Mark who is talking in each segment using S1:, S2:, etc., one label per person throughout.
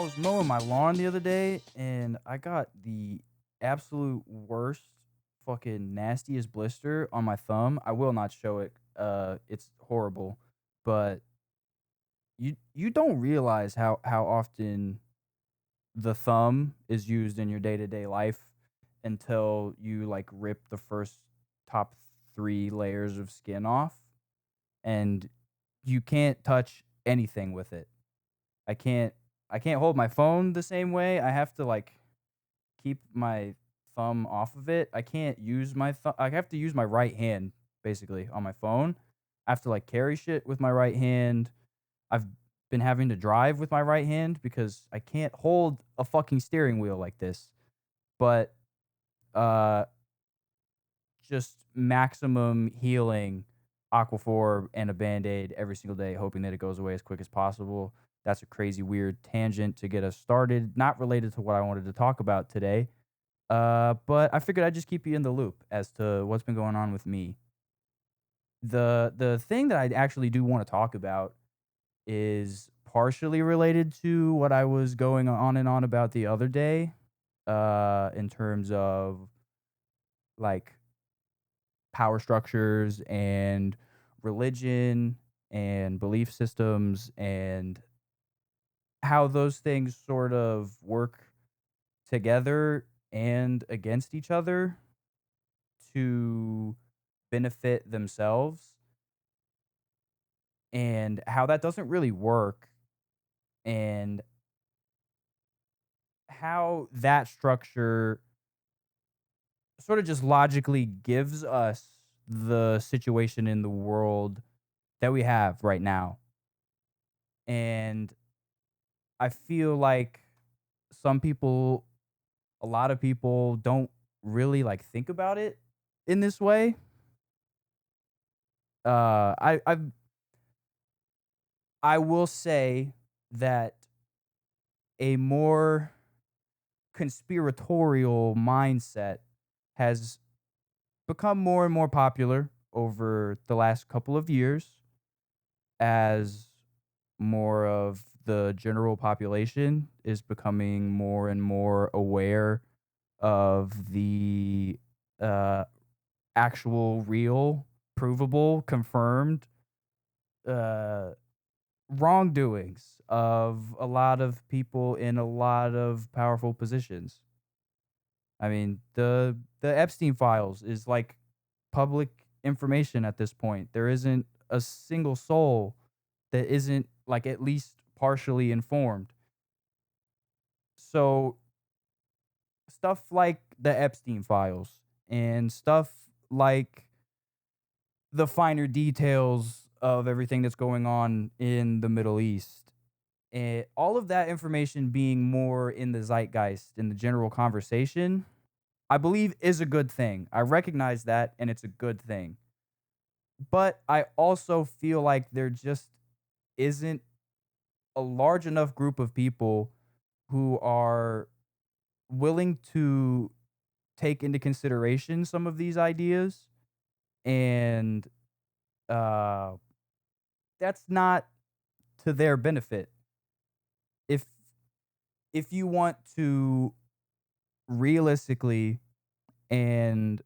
S1: was mowing my lawn the other day and I got the absolute worst fucking nastiest blister on my thumb. I will not show it. It's horrible. But you don't realize how often the thumb is used in your day-to-day life until you like rip the first top 3 layers of skin off and you can't touch anything with it. I can't I can't hold my phone the same way. I have to, like, keep my thumb off of it. I can't use my thumb. I have to use my right hand, basically, on my phone. I have to, like, carry shit with my right hand. I've been having to drive with my right hand because I can't hold a fucking steering wheel like this. But, uh, just maximum healing, Aquaphor, and a Band-Aid every single day, hoping that it goes away as quick as possible. That's a crazy, weird tangent to get us started, not related to what I wanted to talk about today. But I figured I'd just keep you in the loop as to what's been going on with me. The thing that I actually do want to talk about is partially related to what I was going on and on about the other day, in terms of like power structures and religion and belief systems and how those things sort of work together and against each other to benefit themselves and how that doesn't really work and how that structure sort of just logically gives us the situation in the world that we have right now. And I feel like some people, a lot of people don't really like think about it in this way. I will say that a more conspiratorial mindset has become more and more popular over the last couple of years as more of the general population is becoming more and more aware of the uh, actual, real, provable, confirmed uh, wrongdoings of a lot of people in a lot of powerful positions. I mean, the Epstein files is like public information at this point. There isn't a single soul that isn't like at least partially informed. So stuff like the Epstein files and stuff like the finer details of everything that's going on in the Middle East. And all of that information being more in the zeitgeist, in the general conversation, I believe is a good thing. I recognize that and it's a good thing. But I also feel like there just isn't a large enough group of people who are willing to take into consideration some of these ideas and uh that's not to their benefit. If you want to realistically and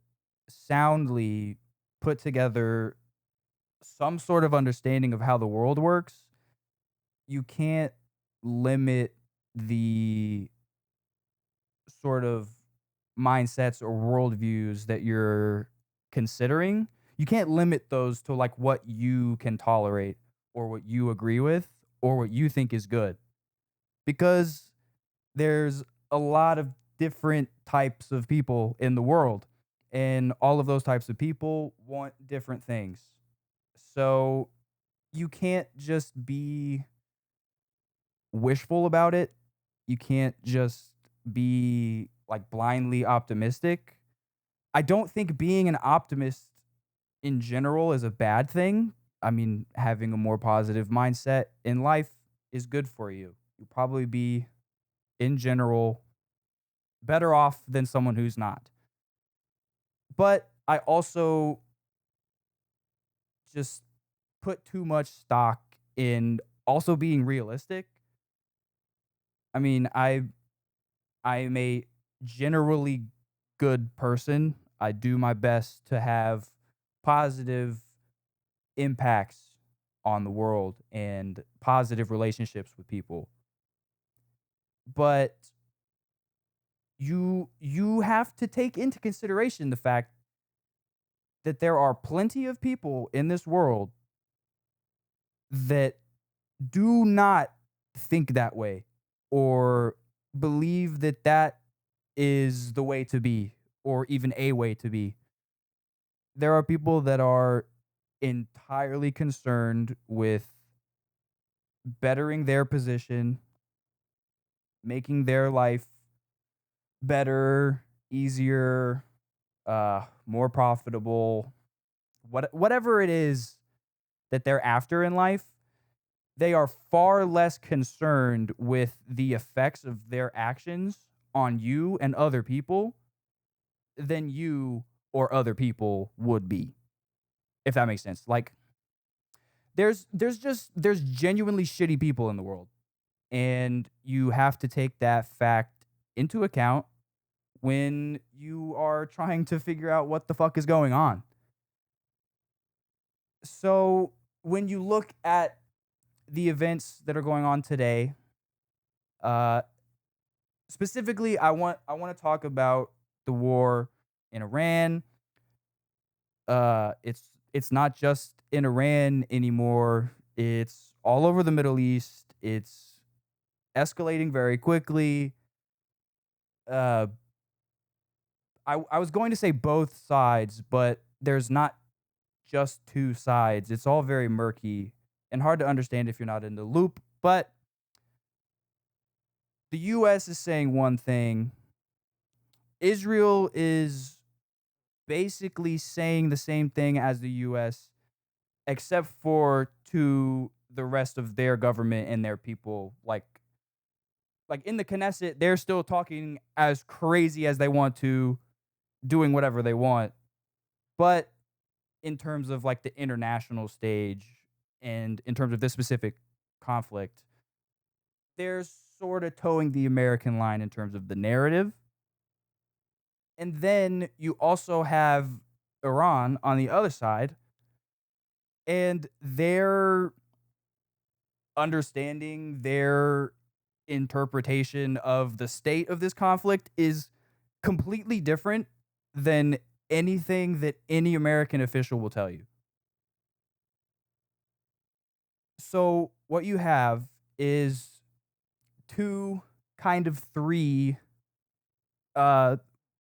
S1: soundly put together some sort of understanding of how the world works, you can't limit the sort of mindsets or worldviews that you're considering. You can't limit those to like what you can tolerate or what you agree with or what you think is good because there's a lot of different types of people in the world and all of those types of people want different things. So you can't just be wishful about it. You can't just be like blindly optimistic. I don't think being an optimist in general is a bad thing. I mean, having a more positive mindset in life is good for you. You'll probably be, in general, better off than someone who's not. But I also just put too much stock in also being realistic. I mean, I am a generally good person. I do my best to have positive impacts on the world and positive relationships with people. But you have to take into consideration the fact that there are plenty of people in this world that do not think that way or believe that that is the way to be or even a way to be. There are people that are entirely concerned with bettering their position, making their life better, easier, more profitable, whatever it is that they're after in life. They are far less concerned with the effects of their actions on you and other people than you or other people would be, if that makes sense. Like there's genuinely shitty people in the world, and you have to take that fact into account when you are trying to figure out what the fuck is going on. So, when you look at the events that are going on today, uh specifically I want to talk about the war in Iran. It's not just in Iran anymore. It's all over the Middle East. It's escalating very quickly. Uh I was going to say both sides, but there's not just two sides. It's all very murky and hard to understand if you're not in the loop. But the US is saying one thing, Israel is basically saying the same thing as the US, except for to the rest of their government and their people. Like in the Knesset, they're still talking as crazy as they want to, doing whatever they want. But in terms of like the international stage and in terms of this specific conflict, they're sort of towing the American line in terms of the narrative. And then you also have Iran on the other side, and their understanding, their interpretation of the state of this conflict is completely different than anything that any American official will tell you. So, what you have is two, kind of three, uh,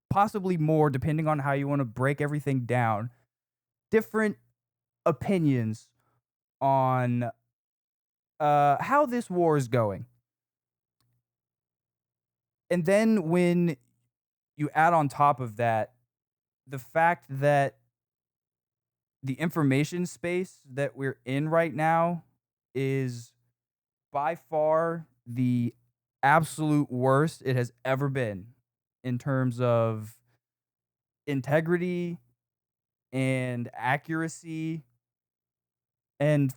S1: possibly more, depending on how you want to break everything down, different opinions on how this war is going. And then when you add on top of that the fact that the information space that we're in right now is by far the absolute worst it has ever been in terms of integrity and accuracy and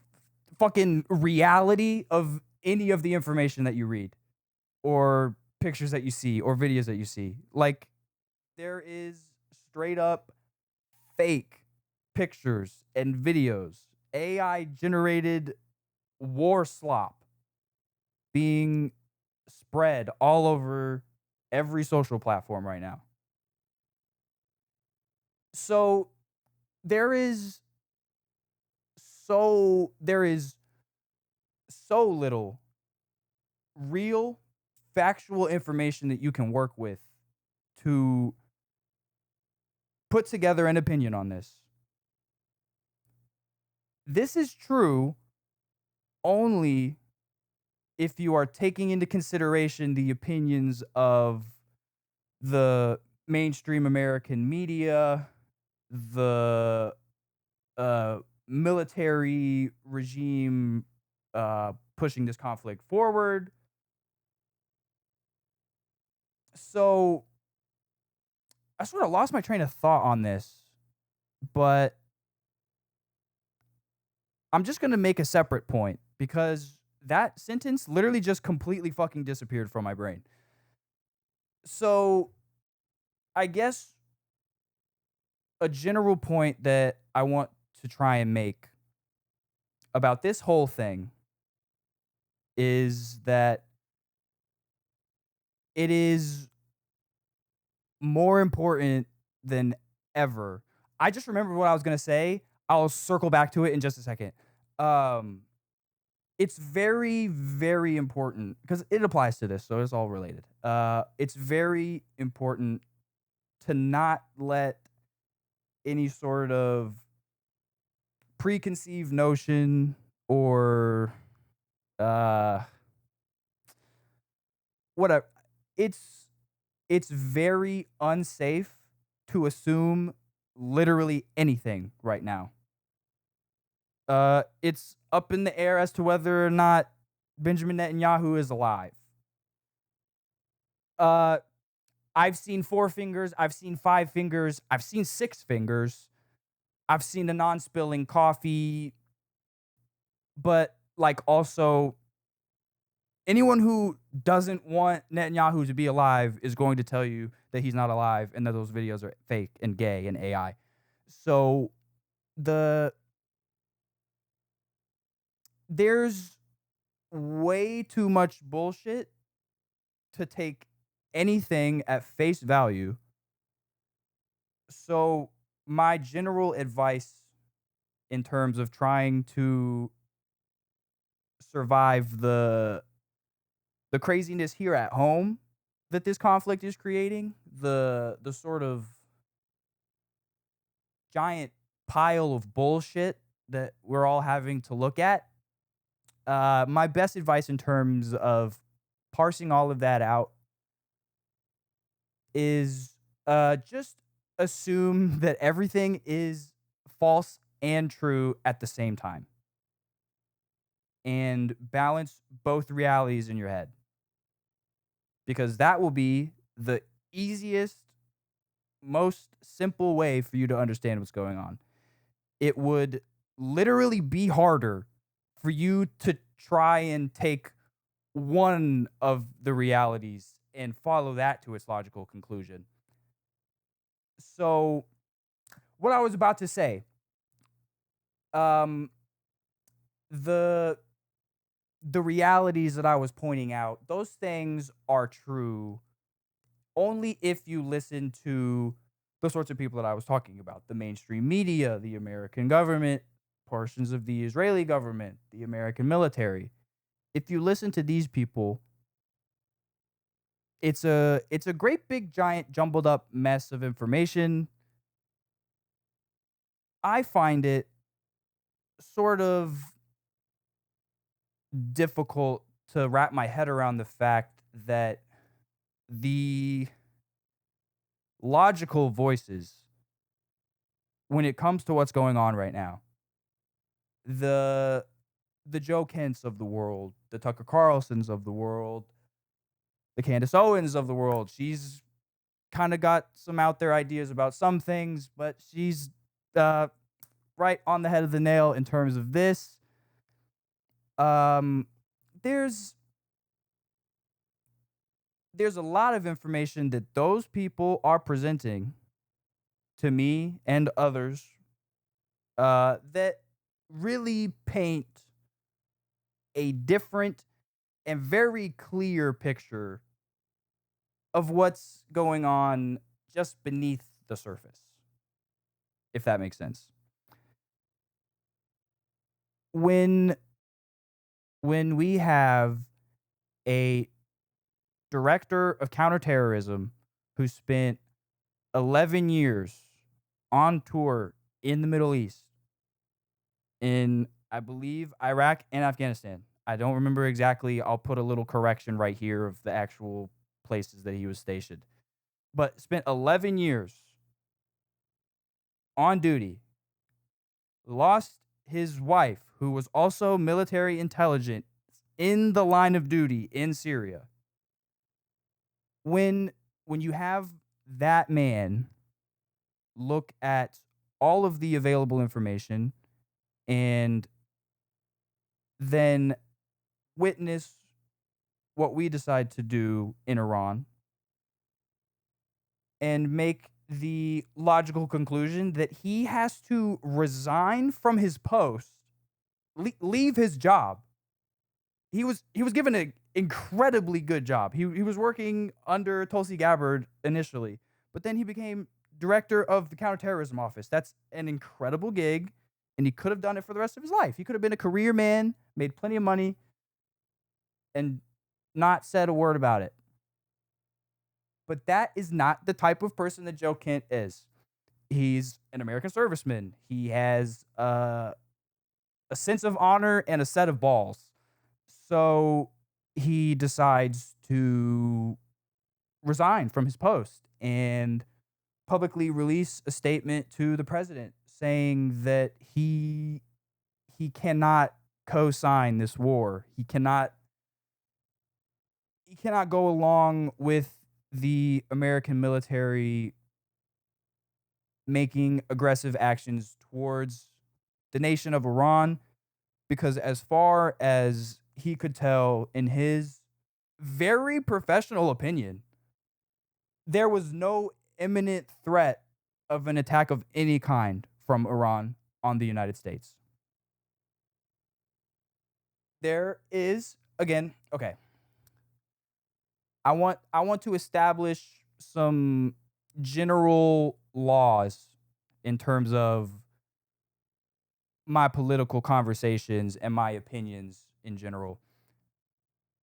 S1: fucking reality of any of the information that you read or pictures that you see or videos that you see. Like, there is straight up fake pictures and videos, AI generated warslop being spread all over every social platform right now. So there is there is so little real factual information that you can work with to put together an opinion on this. This is true only if you are taking into consideration the opinions of the mainstream American media, the uh, military regime pushing this conflict forward. So I sort of lost my train of thought on this, but I'm just going to make a separate point because That sentence literally just completely fucking disappeared from my brain. So, I guess a general point that I want to try and make about this whole thing is that it is more important than ever. I just remembered what I was gonna say. I'll circle back to it in just a second. Um, it's very, very important because it applies to this, so it's all related. It's very important to not let any sort of preconceived notion or uh whatever. It's it's very unsafe to assume literally anything right now. It's up in the air as to whether or not Benjamin Netanyahu is alive. Uh, I've seen 4 fingers, I've seen 5 fingers, I've seen 6 fingers, I've seen a non-spilling coffee, but like also anyone who doesn't want Netanyahu to be alive is going to tell you that he's not alive and that those videos are fake and gay and AI. So the there's way too much bullshit to take anything at face value. So my general advice in terms of trying to survive the craziness here at home that this conflict is creating, the sort of giant pile of bullshit that we're all having to look at. My best advice in terms of parsing all of that out is just assume that everything is false and true at the same time and balance both realities in your head because that will be the easiest, most simple way for you to understand what's going on. It would literally be harder for you to try and take one of the realities and follow that to its logical conclusion. So, what I was about to say, um, the the realities that I was pointing out, those things are true only if you listen to the sorts of people that I was talking about, the mainstream media, the American government, portions of the Israeli government, the American military. If you listen to these people, it's a great big giant jumbled up mess of information. I find it sort of difficult to wrap my head around the fact that the logical voices when it comes to what's going on right now, the the Joe Kents of the world, the Tucker Carlsons of the world, the Candace Owens of the world. She's kind of got some out there ideas about some things, but she's uh, right on the head of the nail in terms of this. Um, there's there's a lot of information that those people are presenting to me and others that really paint a different and very clear picture of what's going on just beneath the surface, if that makes sense. When when we have a director of counterterrorism who spent 11 years on tour in the Middle East, in, I believe, Iraq and Afghanistan. I don't remember exactly. I'll put a little correction right here of the actual places that he was stationed. But spent 11 years on duty, lost his wife, who was also military intelligence in the line of duty in Syria. When when you have that man look at all of the available information and then witness what we decide to do in Iran and make the logical conclusion that he has to resign from his post, leave his job. He was given an incredibly good job. He was working under Tulsi Gabbard initially, but then he became director of the counterterrorism office. That's an incredible gig, and he could have done it for the rest of his life. He could have been a career man, made plenty of money, and not said a word about it. But that is not the type of person that Joe Kent is. He's an American serviceman. He has a sense of honor and a set of balls. So he decides to resign from his post and publicly release a statement to the president saying that he cannot co-sign this war. He cannot go along with the American military making aggressive actions towards the nation of Iran, because as far as he could tell, in his very professional opinion, there was no imminent threat of an attack of any kind from Iran on the United States. There is, again, okay. I want to establish some general laws in terms of my political conversations and my opinions in general.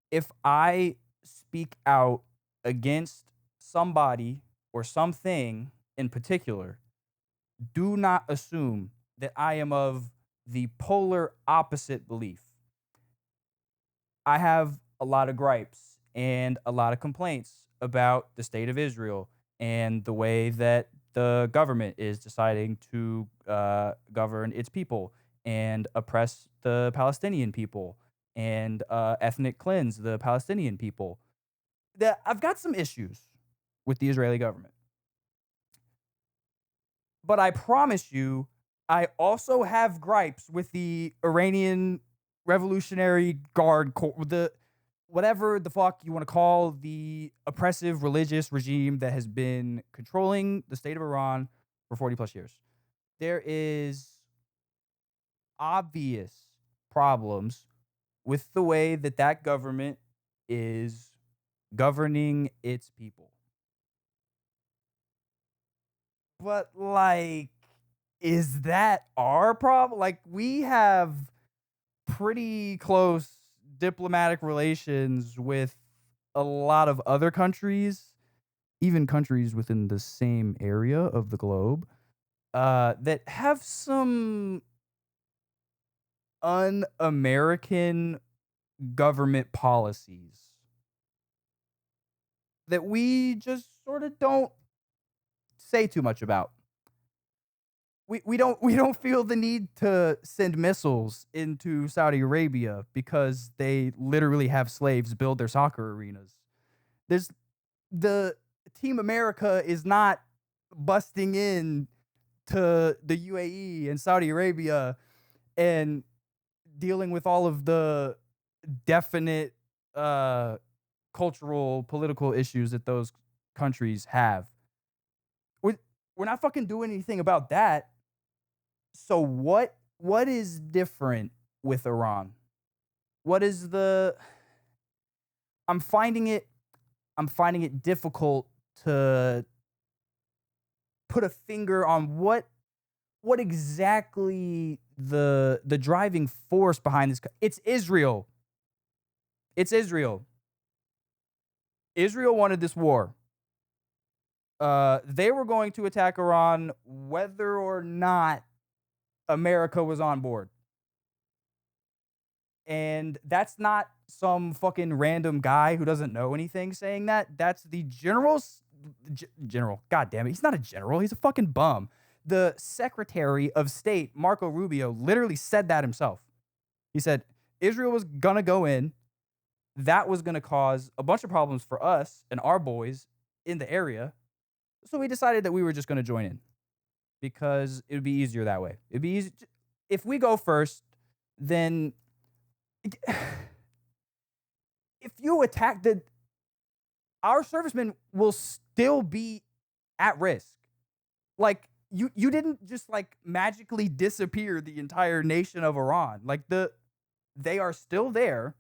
S1: If I speak out against somebody or something in particular, do not assume that I am of the polar opposite belief. I have a lot of gripes and a lot of complaints about the state of Israel and the way that the government is deciding to govern its people and oppress the Palestinian people and ethnic cleanse the Palestinian people. I've got some issues with the Israeli government. But I promise you, I also have gripes with the Iranian Revolutionary Guard Corps, the whatever the fuck you want to call the oppressive religious regime that has been controlling the state of Iran for 40 plus years. There is obvious problems with the way that that government is governing its people. But like, is that our problem? Like, we have pretty close diplomatic relations with a lot of other countries, even countries within the same area of the globe, that have some un-American government policies that we just sort of don't say too much about. We don't feel the need to send missiles into Saudi Arabia because they literally have slaves build their soccer arenas. There's the Team America is not busting in to the UAE and Saudi Arabia and dealing with all of the definite cultural political issues that those countries have. We're, we're not fucking doing anything about that. So what is different with Iran? What is the I'm finding it I'm finding it difficult to put a finger on what exactly the driving force behind this. It's Israel. It's Israel. Israel wanted this war. They were going to attack Iran whether or not America was on board. And that's not some fucking random guy who doesn't know anything saying that. That's the general. God damn it. He's not a general. He's a fucking bum. The Secretary of State, Marco Rubio, literally said that himself. He said Israel was going to go in. That was going to cause a bunch of problems for us and our boys in the area. So we decided that we were just going to join in because it would be easier that way. It'd be easy. If we go first, then if you attack our servicemen will still be at risk. Like you didn't just like magically disappear the entire nation of Iran. Like they are still there.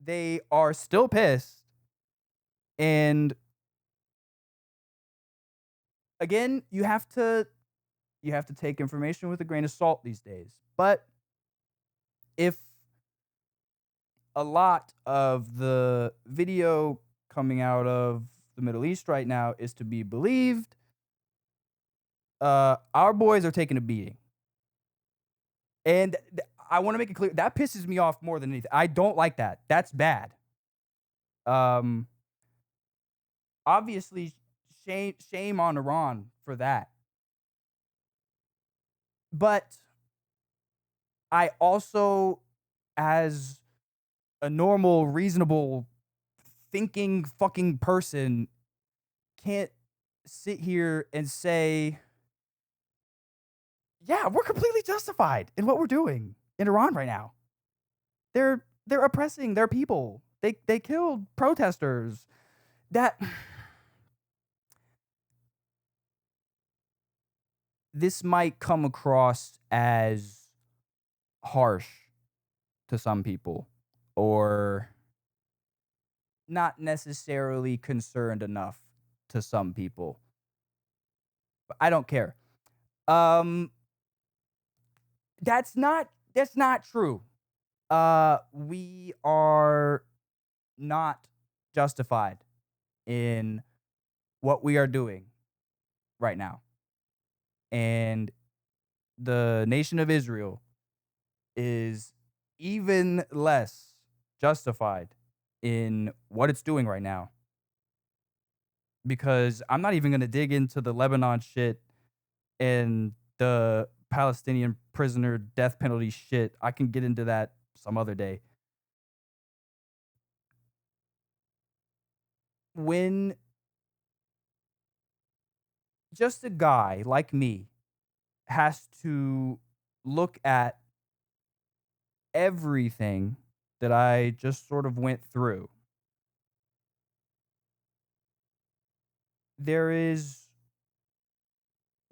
S1: They are still pissed. And again, you have to take information with a grain of salt these days. But if a lot of the video coming out of the Middle East right now is to be believed, our boys are taking a beating. And I want to make it clear that pisses me off more than anything. I don't like that. That's bad. Um, Obviously, shame on Iran for that. But I also, as a normal, reasonable, thinking fucking person, can't sit here and say, yeah, we're completely justified in what we're doing in Iran right now. They're oppressing their people. They killed protesters. That this might come across as harsh to some people or not necessarily concerned enough to some people. But I don't care. Um that's not true. We are not justified in what we are doing right now. And the nation of Israel is even less justified in what it's doing right now. Because I'm not even going to dig into the Lebanon shit and the Palestinian prisoner death penalty shit. I can get into that some other day. When just a guy like me has to look at everything that I just sort of went through, there is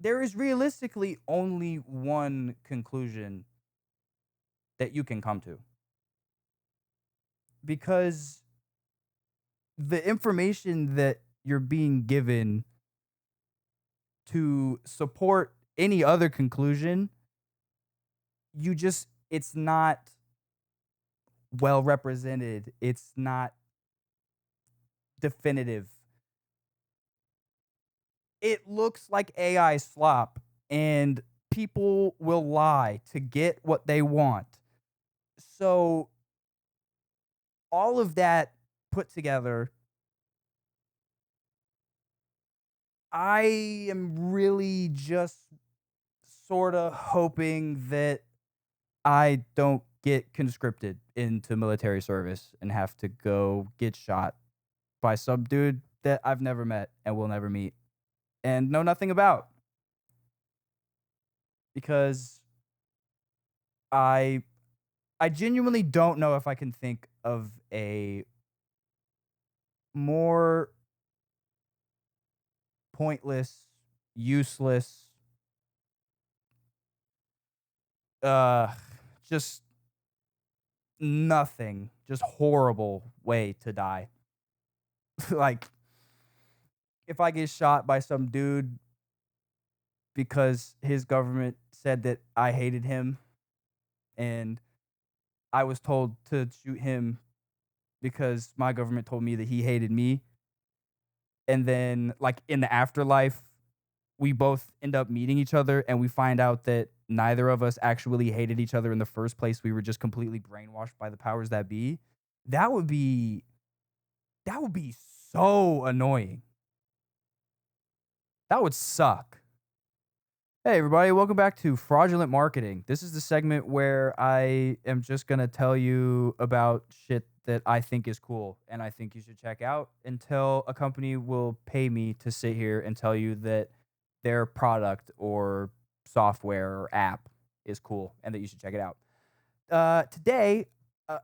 S1: there is realistically only one conclusion that you can come to, because the information that you're being given to support any other conclusion, it's not well represented. It's not definitive. It looks like AI slop, and people will lie to get what they want. So, all of that put together, I am really just sort of hoping that I don't get conscripted into military service and have to go get shot by some dude that I've never met and will never meet and know nothing about, because I I genuinely don't know if I can think of a more pointless, useless, uh just nothing, just horrible way to die. Like, if I get shot by some dude because his government said that I hated him, and I was told to shoot him because my government told me that he hated me, and then like in the afterlife we both end up meeting each other and we find out that neither of us actually hated each other in the first place. We were just completely brainwashed by the powers that be. That would be that would be so annoying. That would suck. Hey, everybody, welcome back to Fraudulent Marketing. This is the segment where I am just going to tell you about shit that I think is cool and I think you should check out, until a company will pay me to sit here and tell you that their product or software or app is cool and that you should check it out. Today,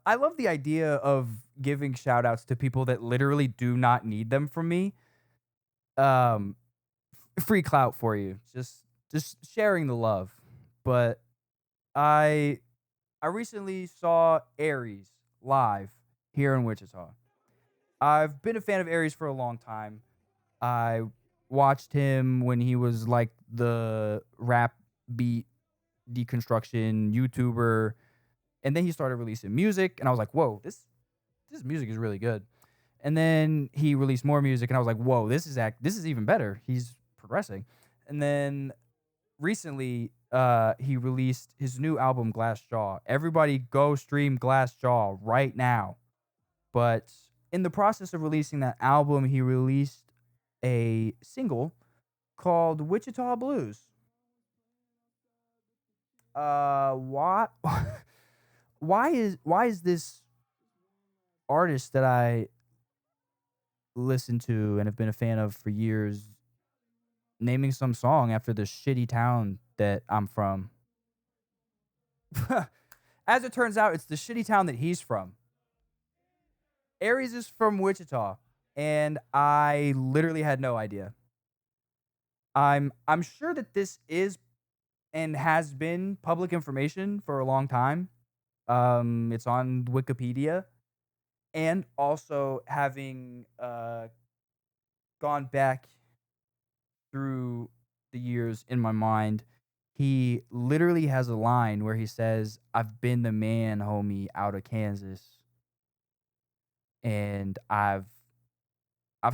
S1: I love the idea of giving shout outs to people that literally do not need them from me. Um, Free clout for you. Just sharing the love. But I I recently saw Aries live here in Wichita. I've been a fan of Aries for a long time. I watched him when he was like the rap beat deconstruction YouTuber, and then he started releasing music, and I was like, "Whoa, this music is really good." And then he released more music, and I was like, "Whoa, this is even better. He's progressing." And then recently, he released his new album, Glass Jaw. Everybody, go stream Glass Jaw right now. But in the process of releasing that album, he released a single called Wichita Blues. Why? Why is this artist that I listen to and have been a fan of for years naming some song after the shitty town that I'm from? As it turns out, it's the shitty town that he's from. Aries is from Wichita, and I literally had no idea. I'm sure that this is and has been public information for a long time. It's on Wikipedia, and also having gone back through the years in my mind, he literally has a line where he says, "I've been the man, homie, out of Kansas," and I've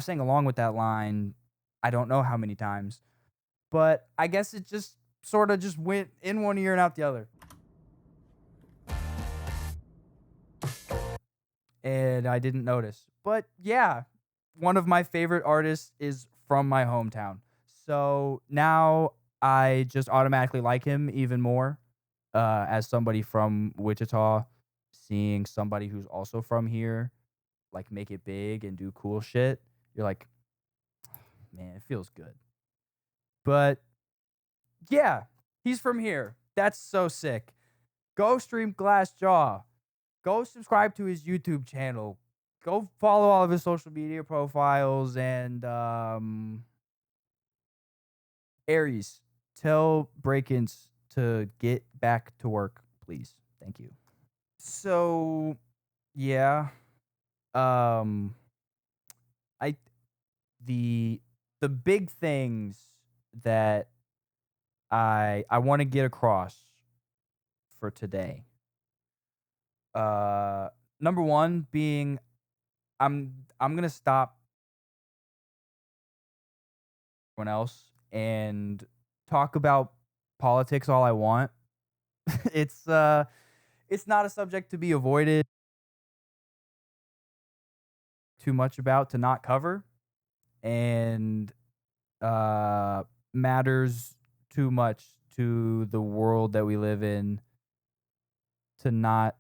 S1: sang along with that line. I don't know how many times, but I guess it just sort of just went in one ear and out the other. And I didn't notice. But yeah, one of my favorite artists is from my hometown. So now I just automatically like him even more as somebody from Wichita, seeing somebody who's also from here like make it big and do cool shit. You're like, man, it feels good. But yeah, he's from here. That's so sick. Go stream Glassjaw. Go subscribe to his YouTube channel. Go follow all of his social media profiles and Aries, tell Breakins to get back to work, please. Thank you. So yeah, um, I the the big things that I want to get across for today. Uh, Number one being I'm gonna stop everyone else and talk about politics all I want. it's uh it's not a subject to be avoided too much about to not cover, and uh matters too much to the world that we live in to not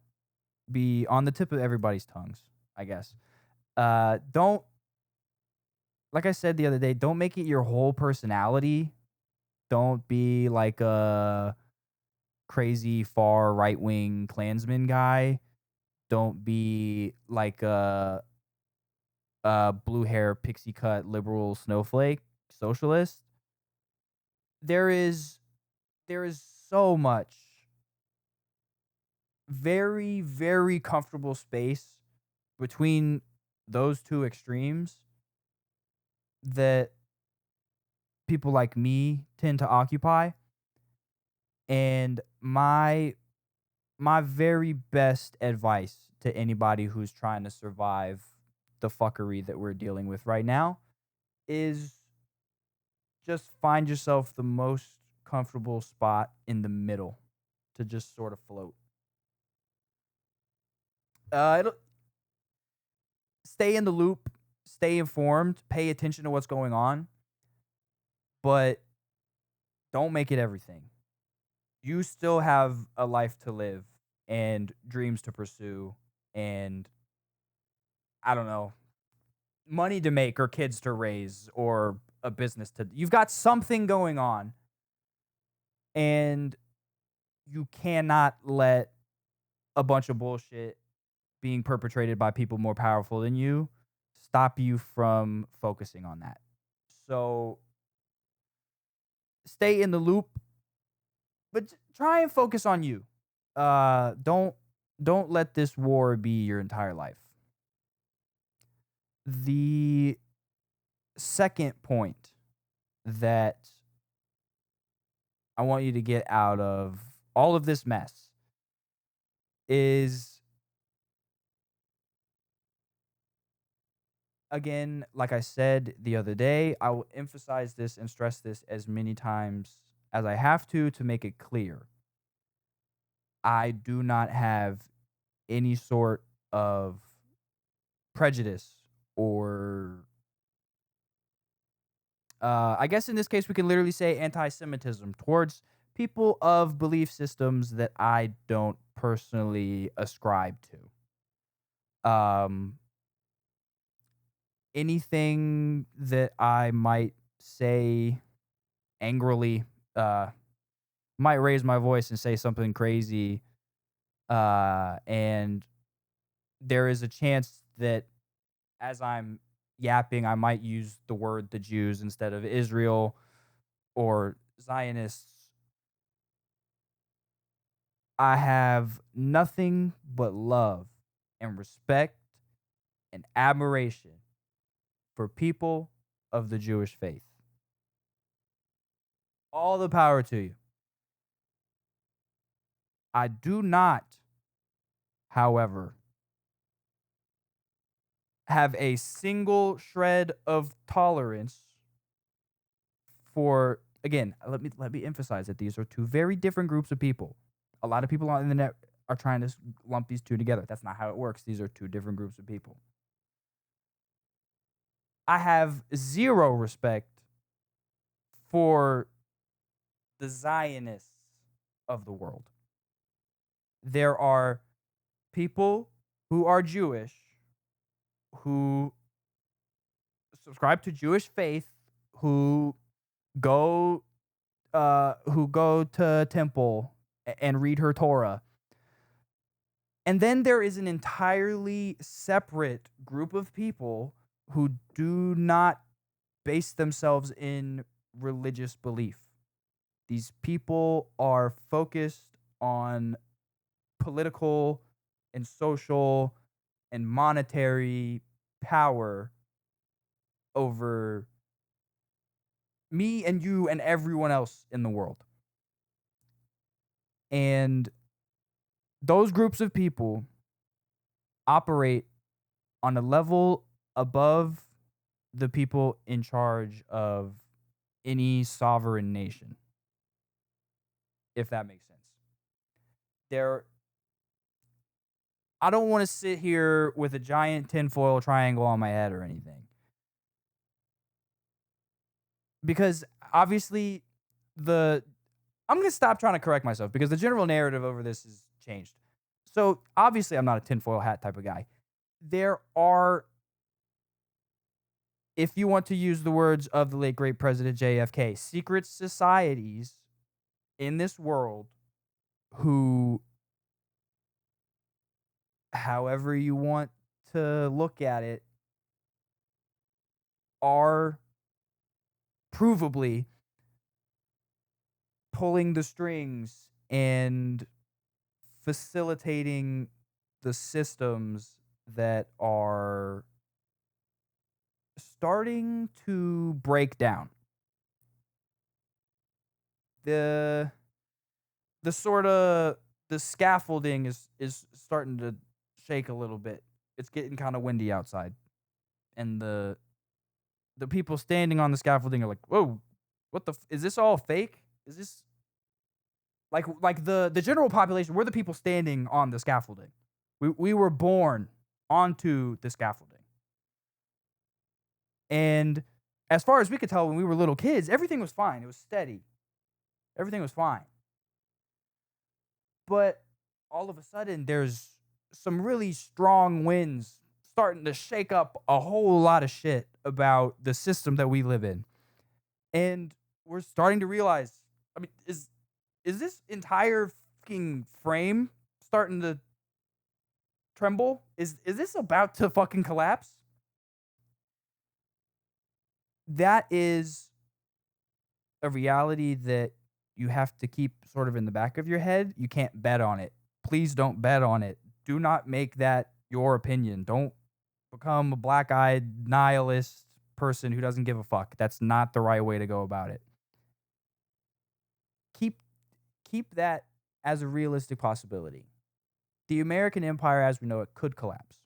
S1: be on the tip of everybody's tongues, I guess. Don't Like I said the other day, don't make it your whole personality. Don't be like a crazy far right wing Klansman guy. Don't be like a blue hair pixie cut liberal snowflake socialist. There is there is so much very comfortable space between those two extremes that people like me tend to occupy. And my very best advice to anybody who's trying to survive the fuckery that we're dealing with right now is just find yourself the most comfortable spot in the middle to just sort of float. It'll stay in the loop, stay informed, pay attention to what's going on, but don't make it everything. You still have a life to live and dreams to pursue and I don't know, money to make or kids to raise or a business to you've got something going on and you cannot let a bunch of bullshit being perpetrated by people more powerful than you stop you from focusing on that. So stay in the loop, but try and focus on you. Don't let this war be your entire life. The second point that I want you to get out of all of this mess is, again, like I said the other day, I will emphasize this and stress this as many times as I have to make it clear. I do not have any sort of prejudice or I guess in this case we can literally say anti-Semitism towards people of belief systems that I don't personally ascribe to. Anything that I might say angrily, uh, might raise my voice and say something crazy, and there is a chance that as I'm yapping, I might use the word the Jews instead of Israel or Zionists. I have nothing but love and respect and admiration for people of the Jewish faith. All the power to you. I do not, however, have a single shred of tolerance for, again, let me emphasize that these are two very different groups of people. A lot of people on the internet are trying to lump these two together. That's not how it works. These are two different groups of people. I have zero respect for the Zionists of the world. There are people who are Jewish who subscribe to Jewish faith who go who go to temple and read her Torah. And then there is an entirely separate group of people who do not base themselves in religious belief. These people are focused on political and social and monetary power over me and you and everyone else in the world. And those groups of people operate on a level above the people in charge of any sovereign nation, if that makes sense. There, I don't want to sit here with a giant tinfoil triangle on my head or anything. Because obviously, the I'm going to stop trying to correct myself because the general narrative over this has changed. So obviously, I'm not a tinfoil hat type of guy. There are, if you want to use the words of the late great President JFK, secret societies in this world who, however you want to look at it, are provably pulling the strings and facilitating the systems that are starting to break down. The the sort of the scaffolding is starting to shake a little bit. It's getting kind of windy outside, and the people standing on the scaffolding are like, "Whoa, what the? Is this all fake? Is this like the general population? We're the people standing on the scaffolding. We were born onto the scaffolding, and as far as we could tell, when we were little kids, everything was fine. It was steady. Everything was fine. But all of a sudden, there's some really strong winds starting to shake up a whole lot of shit about the system that we live in. And we're starting to realize, I mean, is this entire fucking frame starting to tremble? Is this about to fucking collapse? That is a reality that you have to keep sort of in the back of your head. You can't bet on it. Please don't bet on it. Do not make that your opinion. Don't become a black-eyed nihilist person who doesn't give a fuck. That's not the right way to go about it. Keep keep that as a realistic possibility. The American empire as we know it could collapse.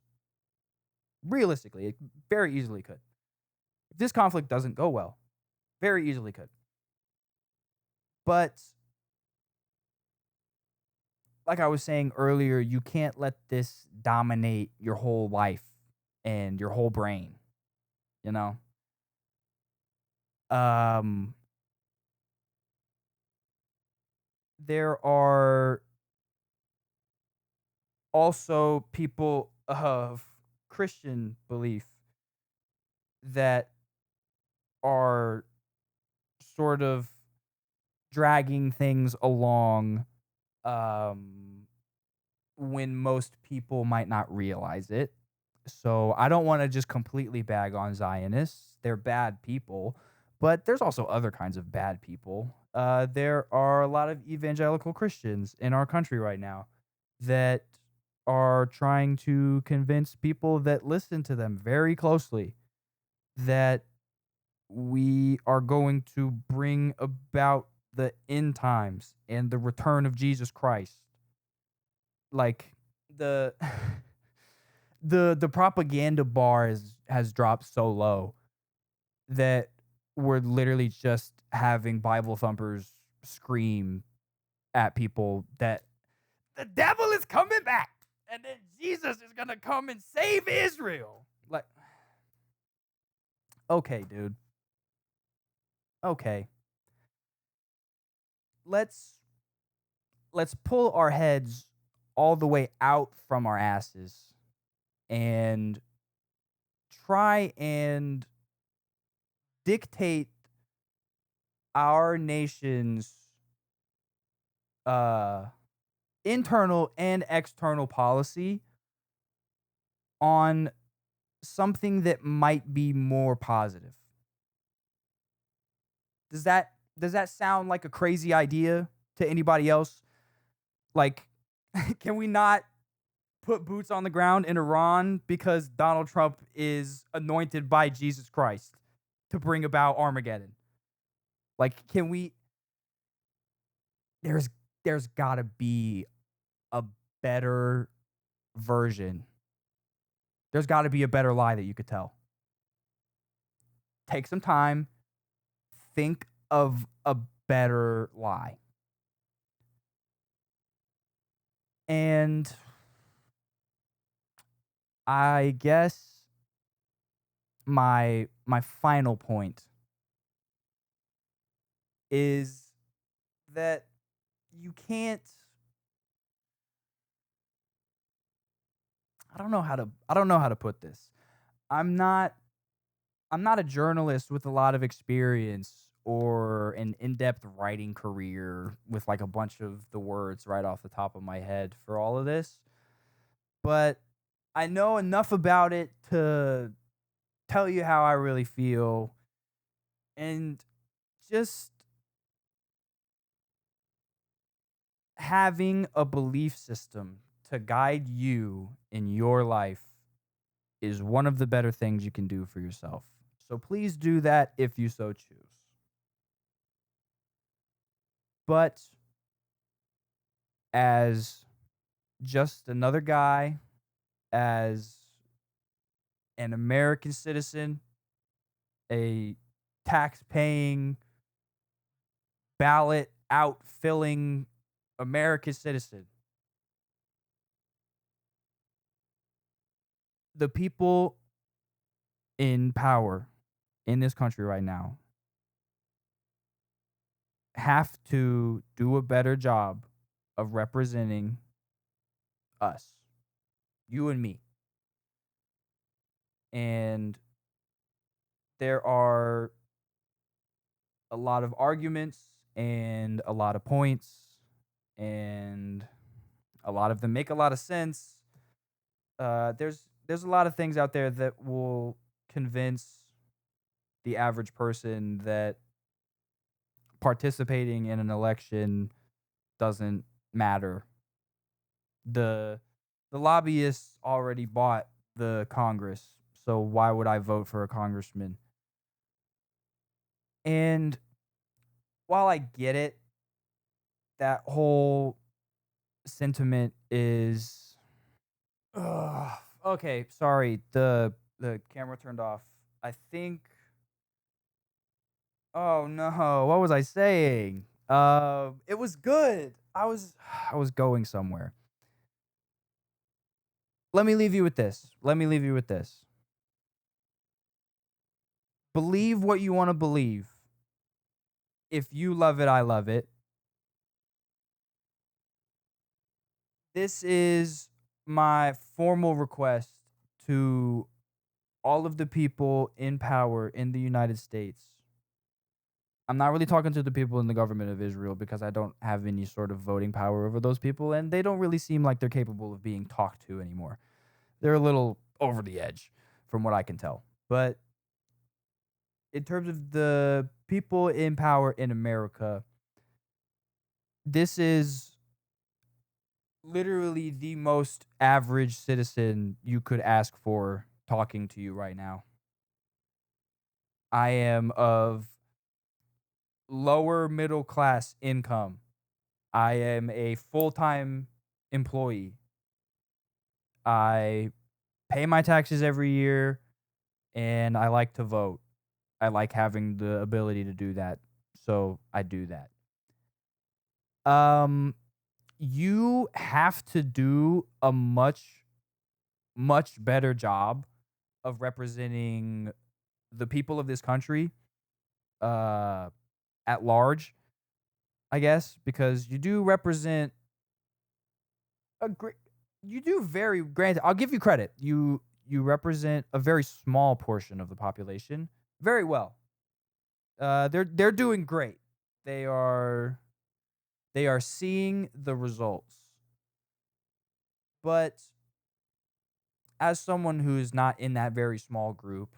S1: Realistically, it very easily could. If this conflict doesn't go well, very easily could. But like I was saying earlier, you can't let this dominate your whole life and your whole brain, you know? Um there are also people of Christian belief that are sort of dragging things along um when most people might not realize it. So I don't want to just completely bag on Zionists. They're bad people, but there's also other kinds of bad people. There are a lot of evangelical Christians in our country right now that are trying to convince people that listen to them very closely that we are going to bring about the end times and the return of Jesus Christ. Like the the propaganda bar has dropped so low that we're literally just having Bible thumpers scream at people that the devil is coming back and then Jesus is gonna come and save Israel. Like, okay, dude. Okay. Let's let's pull our heads all the way out from our asses and try and dictate our nation's uh internal and external policy on something that might be more positive. Does that sound like a crazy idea to anybody else? Like, can we not put boots on the ground in Iran because Donald Trump is anointed by Jesus Christ to bring about Armageddon? Like, can we there's there's got to be a better version. There's got to be a better lie that you could tell. Take some time, think of a better lie. And I guess my final point is that you can't I don't know how to put this. I'm not I'm not a journalist with a lot of experience or an in-depth writing career with like a bunch of the words right off the top of my head for all of this, but I know enough about it to tell you how I really feel and just having a belief system to guide you in your life is one of the better things you can do for yourself. So please do that if you so choose. But as just another guy, as an American citizen, a tax paying, ballot out filling American citizen, the people in power in this country right now have to do a better job of representing us, you and me. And there are a lot of arguments and a lot of points, and a lot of them make a lot of sense. There's a lot of things out there that will convince the average person that participating in an election doesn't matter. The the lobbyists already bought the Congress, so why would I vote for a congressman? And while I get it, that whole sentiment is okay, sorry. The camera turned off. I think oh no, what was I saying? It was good. I was going somewhere. Let me leave you with this. Let me leave you with this. Believe what you want to believe. If you love it, I love it. This is my formal request to all of the people in power in the United States. I'm not really talking to the people in the government of Israel because I don't have any sort of voting power over those people, and they don't really seem like they're capable of being talked to anymore. They're a little over the edge from what I can tell. But in terms of the people in power in America, this is literally the most average citizen you could ask for talking to you right now. I am of lower middle class income. I am a full time employee. I pay my taxes every year and I like to vote. I like having the ability to do that. So I do that. Um, you have to do a much better job of representing the people of this country uh at large, I guess, because you do represent a great you do very granted, I'll give you credit. You represent a very small portion of the population very well. They're doing great. They are they are seeing the results. But as someone who is not in that very small group,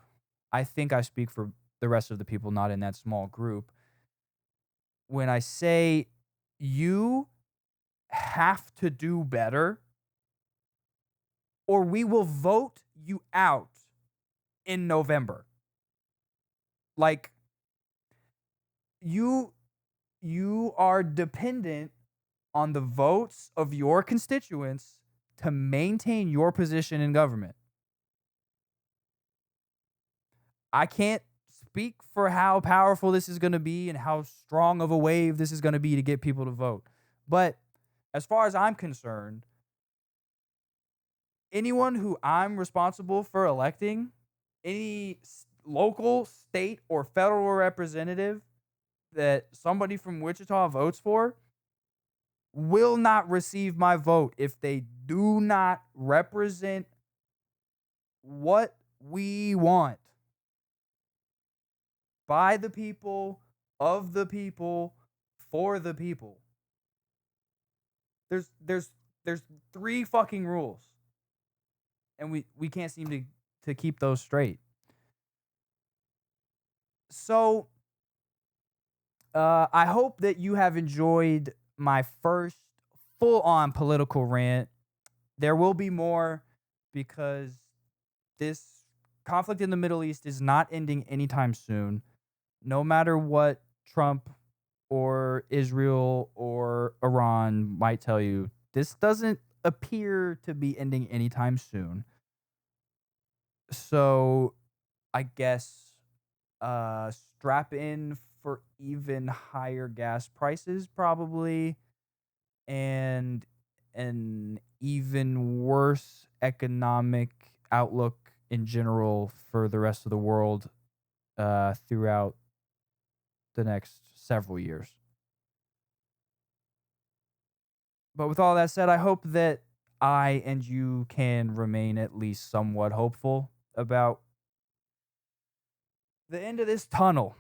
S1: I think I speak for the rest of the people not in that small group when I say you have to do better or we will vote you out in November. Like you you are dependent on the votes of your constituents to maintain your position in government. I can't speak for how powerful this is going to be and how strong of a wave this is going to be to get people to vote. But as far as I'm concerned, anyone who I'm responsible for electing, any local, state, or federal representative that somebody from Wichita votes for will not receive my vote if they do not represent what we want by the people, of the people, for the people. There's there's there's three fucking rules, and we can't seem to keep those straight. So, I hope that you have enjoyed my first full on political rant. There will be more because this conflict in the Middle East is not ending anytime soon. No matter what Trump or Israel or Iran might tell you, this doesn't appear to be ending anytime soon. So I guess strap in for even higher gas prices probably and an even worse economic outlook in general for the rest of the world throughout the next several years. But with all that said, I hope that I and you can remain at least somewhat hopeful about the end of this tunnel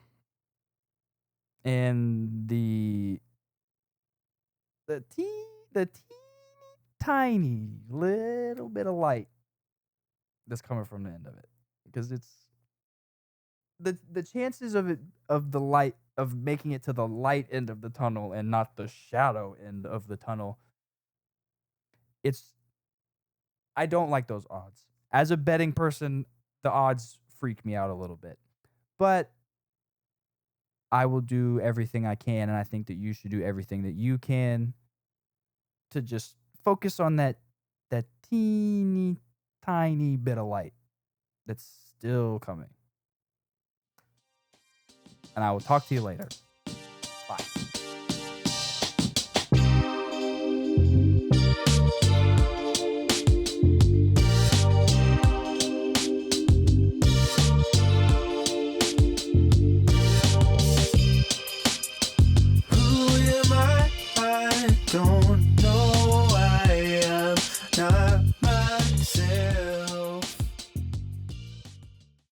S1: and the teeny tiny little bit of light that's coming from the end of it, because it's the chances of it of the light of making it to the light end of the tunnel and not the shadow end of the tunnel. It's I don't like those odds. As a betting person, the odds freak me out a little bit. But I will do everything I can, and I think that you should do everything that you can to just focus on that teeny tiny bit of light that's still coming. And I will talk to you later.